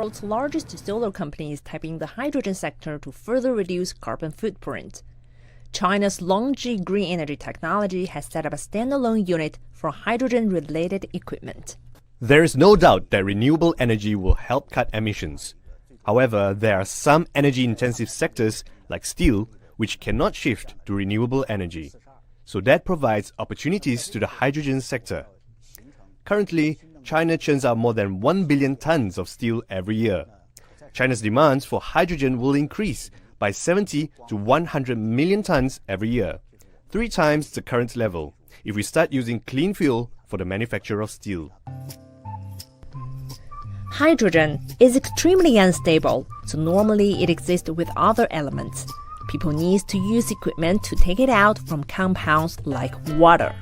world's largest solar company is tapping the hydrogen sector to further reduce carbon footprint. China's LONGi green energy technology has set up a standalone unit for hydrogen-related equipment. There is no doubt that renewable energy will help cut emissions. However, there are some energy-intensive sectors, like steel, which cannot shift to renewable energy. So that provides opportunities to the hydrogen sector. Currently, China churns out more than 1 billion tons of steel every year. China's demands for hydrogen will increase by 70 to 100 million tons every year, 3 times the current level, if we start using clean fuel for the manufacture of steel. Hydrogen is extremely unstable, so normally it exists with other elements. People need to use equipment to take it out from compounds like water.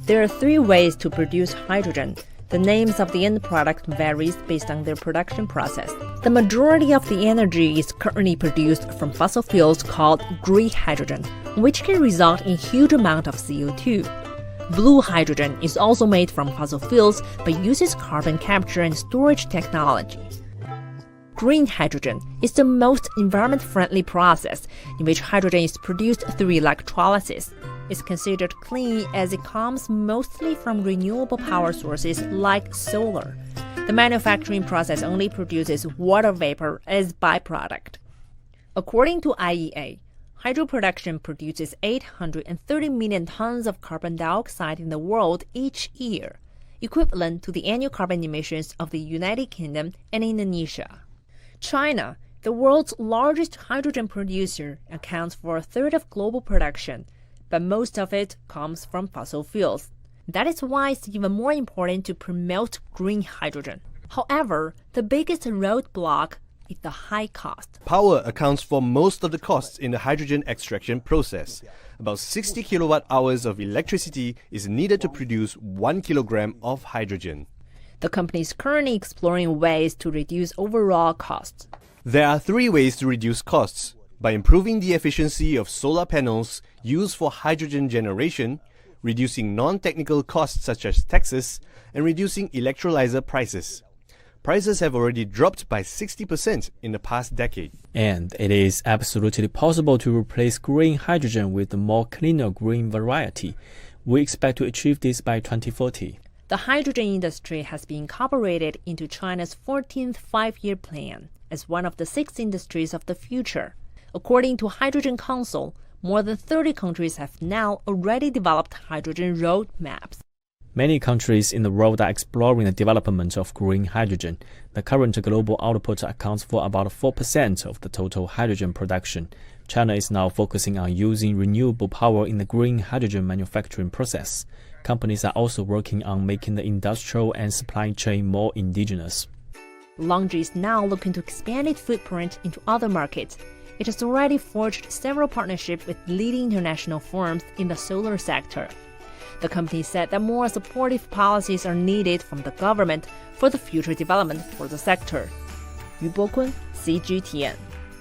There are 3 ways to produce hydrogen. The names of the end product varies based on their production process. The majority of the energy is currently produced from fossil fuels called green hydrogen, which can result in huge amount of CO2. Blue hydrogen is also made from fossil fuels but uses carbon capture and storage technology. Green hydrogen is the most environment-friendly process in which hydrogen is produced through electrolysis. It's considered clean as it comes mostly from renewable power sources like solar. The manufacturing process only produces water vapor as byproduct. According to IEA, hydro production produces 830 million tons of carbon dioxide in the world each year, equivalent to the annual carbon emissions of the United Kingdom and Indonesia. China, the world's largest hydrogen producer, accounts for a third of global production, but most of it comes from fossil fuels. That is why it's even more important to promote green hydrogen. However, the biggest roadblock is the high cost. Power accounts for most of the costs in the hydrogen extraction process. About 60 kilowatt hours of electricity is needed to produce 1 kilogram of hydrogen. The company is currently exploring ways to reduce overall costs. There are 3 ways to reduce costs: by improving the efficiency of solar panels used for hydrogen generation, reducing non-technical costs such as taxes, and reducing electrolyzer prices. Prices have already dropped by 60% in the past decade. And it is absolutely possible to replace green hydrogen with a more cleaner green variety. We expect to achieve this by 2040. The hydrogen industry has been incorporated into China's 14th Five-Year Plan as one of the 6 industries of the future. According to Hydrogen Council, more than 30 countries have now already developed hydrogen roadmaps. Many countries in the world are exploring the development of green hydrogen. The current global output accounts for about 4% of the total hydrogen production. China is now focusing on using renewable power in the green hydrogen manufacturing process. Companies are also working on making the industrial and supply chain more indigenous. LONGi is now looking to expand its footprint into other markets. It has already forged several partnerships with leading international firms in the solar sector. The company said that more supportive policies are needed from the government for the future development for the sector. Yu Bokun, CGTN.